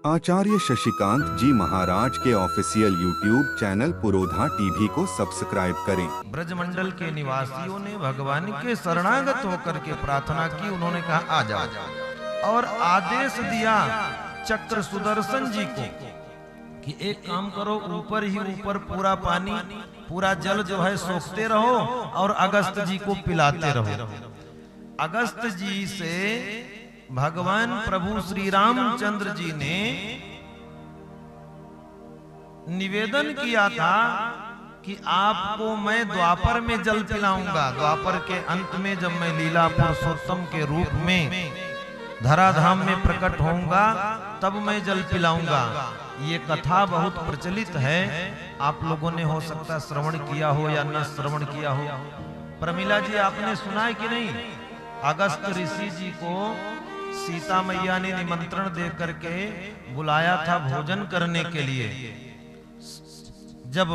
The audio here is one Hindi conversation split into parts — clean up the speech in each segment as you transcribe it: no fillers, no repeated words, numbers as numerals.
आचार्य शशिकांत जी महाराज के ऑफिशियल यूट्यूब चैनल पुरोधा टीवी को सब्सक्राइब करें। ब्रजमंडल के निवासियों ने भगवान के शरणागत होकर के प्रार्थना की। उन्होंने कहा आ जाओ, और आदेश दिया चक्र सुदर्शन जी को कि एक काम करो, ऊपर ही ऊपर पूरा पानी, पूरा जल जो है सोखते रहो और अगस्त जी को पिलाते रहो। अगस्त जी से भगवान प्रभु श्री रामचंद्र जी ने निवेदन किया था कि आपको मैं द्वापर में जल पिलाऊंगा। द्वापर के अंत में जब मैं लीला पुरुषोत्तम के रूप में धराधाम में प्रकट होऊंगा तब मैं जल पिलाऊंगा। ये कथा बहुत प्रचलित है, आप लोगों ने हो सकता श्रवण किया हो या न श्रवण किया हो। प्रमिला जी, आपने सुना है कि नहीं? अगस्त ऋषि जी को सीता मैया ने निमंत्रण दे करके बुलाया था भोजन करने के लिए। जब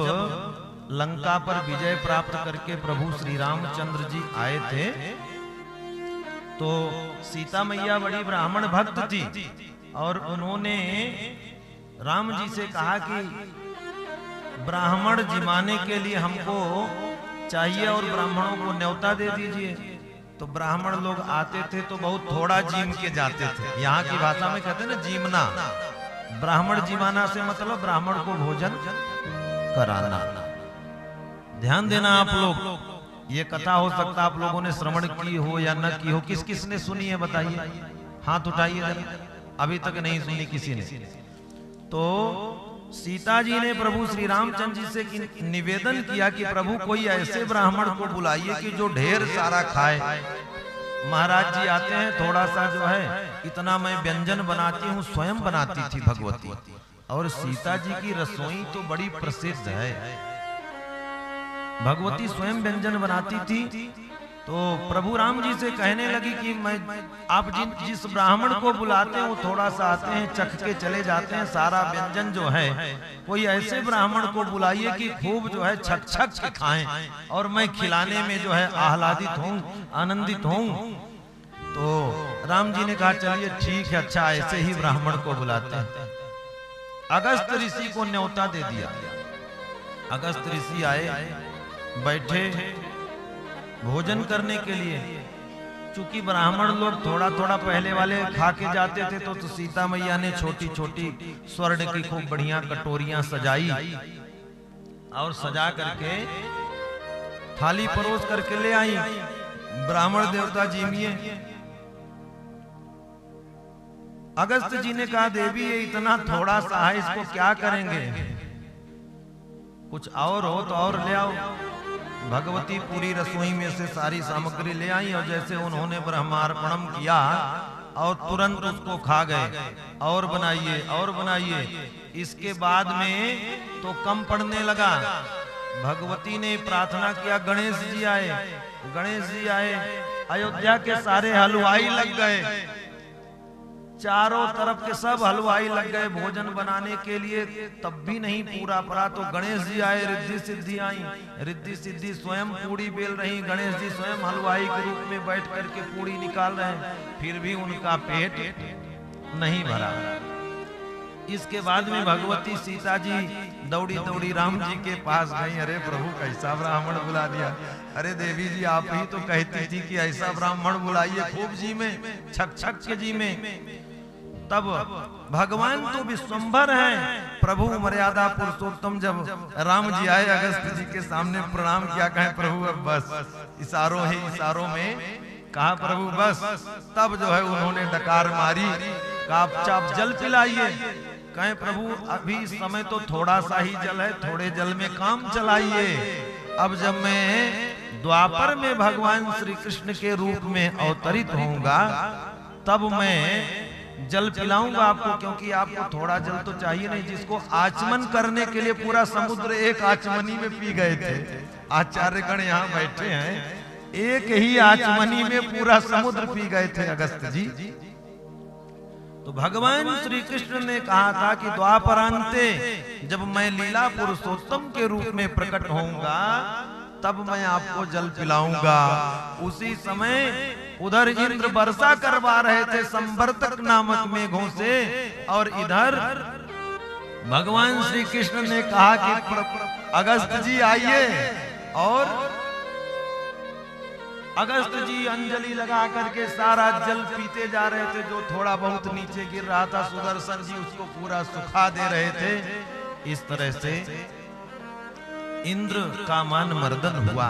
लंका पर विजय प्राप्त करके प्रभु श्री रामचंद्र जी आए थे तो सीता मैया बड़ी ब्राह्मण भक्त थी और उन्होंने राम जी से कहा कि ब्राह्मण जिमाने के लिए हमको चाहिए और ब्राह्मणों को न्योता दे दीजिए। तो ब्राह्मण लोग आते थे तो बहुत थोड़ा जीम के जाते थे। यहाँ की भाषा में कहते हैं ना जीमना। ब्राह्मण जिमाना से मतलब ब्राह्मण को भोजन कराना। ध्यान देना आप लोग, ये कथा हो सकता आप लोगों ने श्रवण की हो या न की हो। किस किस ने सुनी है बताइए, हाथ उठाइए जरा। अभी तक नहीं सुनी किसी ने। तो सीता जी ने प्रभु श्री रामचंद्र जी से निवेदन किया कि प्रभु कोई ऐसे ब्राह्मण को बुलाइए कि जो ढेर सारा खाए। महाराज जी आते हैं, थोड़ा सा जो है इतना मैं व्यंजन बनाती हूँ, स्वयं बनाती थी भगवती। और सीता जी की रसोई तो बड़ी प्रसिद्ध है, भगवती स्वयं व्यंजन बनाती थी। तो प्रभु राम जी से कहने लगी कि मैं आप जिस ब्राह्मण को बुलाते हैं वो थोड़ा सा आते हैं, चख के चले जाते हैं सारा व्यंजन जो है। कोई ऐसे ब्राह्मण को बुलाइए कि खूब जो है छक छक के खाएं और मैं खिलाने में जो है आह्लादित हूँ, आनंदित हूँ। तो राम जी ने कहा चलिए ठीक है, अच्छा ऐसे ही ब्राह्मण को बुलाते हैं। अगस्त ऋषि को न्योता दे दिया। अगस्त ऋषि आए, बैठे भोजन करने के लिए। चूंकि ब्राह्मण लोग थोड़ा थोड़ा पहले वाले खा के जाते थे तो सीता मैया ने छोटी छोटी स्वर्ण की खूब बढ़िया कटोरियां सजाई और सजा करके थाली परोस करके ले आई। ब्राह्मण देवता जीमिए। अगस्त जी ने कहा देवी ये इतना थोड़ा सा है, इसको क्या करेंगे, कुछ और हो तो और ले आओ। भगवती पूरी रसोई में से सारी सामग्री ले आई और जैसे उन्होंने ब्रह्मार्पणम किया और तुरंत उसको खा गए। और बनाइए और बनाइए। इसके बाद में तो कम पड़ने लगा। भगवती ने प्रार्थना किया, गणेश जी आए, गणेश जी आए। अयोध्या के सारे हलवाई लग गए, चारों तरफ के सब हलवाई लग गए भोजन बनाने के लिए, तब भी नहीं पूरा पड़ा। तो गणेश जी आए, रिद्धि सिद्धि आई। रिद्धि सिद्धि स्वयं पूड़ी बेल रही, गणेश जी स्वयं हलवाई के रूप में बैठ करके पूड़ी निकाल रहे हैं, फिर भी उनका पेट नहीं भरा। इसके बाद में भगवती सीता जी दौड़ी दौड़ी राम जी के पास गई। अरे प्रभु कैसा ब्राह्मण बुला दिया। अरे देवी जी आप ही तो कहती थी कि ऐसा ब्राह्मण बुलाइए खूब जी में, छक छक के जी में। तब भगवान तो विश्वंभर हैं, प्रभु मर्यादा पुरुषोत्तम। जब राम जी आए अगस्त जी के सामने प्रणाम किया, कहे प्रभु अब बस, इशारों ही इशारों में कहा प्रभु बस। तब जो है उन्होंने डकार मारी, कहा आप जल पिलाइए। कहे प्रभु अभी समय तो थोड़ा सा ही जल है, थोड़े जल में काम चलाइए। अब जब मैं द्वापर में भगवान श्री कृष्ण के रूप में अवतरित होऊंगा तब मैं जल पिलाऊंगा आपको, क्योंकि आपको थोड़ा जल तो चाहिए नहीं। जिसको आचमन करने के लिए पूरा समुद्र एक आचमनी में पी गए थे। आचार्यगण यहाँ बैठे हैं, एक ही आचमनी में पूरा समुद्र पी गए थे अगस्त जी। तो भगवान श्री कृष्ण ने कहा था कि द्वापरांते जब मैं लीला पुरुषोत्तम के रूप में प्रकट होऊंगा तब मैं आपको जल पिलाऊंगा। उसी समय उधर इंद्र वर्षा करवा रहे थे संवर्तक नामक मेघों से, और इधर भगवान श्री कृष्ण ने कहा कि अगस्त जी आइए, और अगस्त जी अंजलि लगा करके सारा जल पीते जा रहे थे, जो थोड़ा बहुत नीचे गिर रहा था सुदर्शन जी उसको पूरा सुखा दे रहे थे। इस तरह से इंद्र का मान मर्दन हुआ।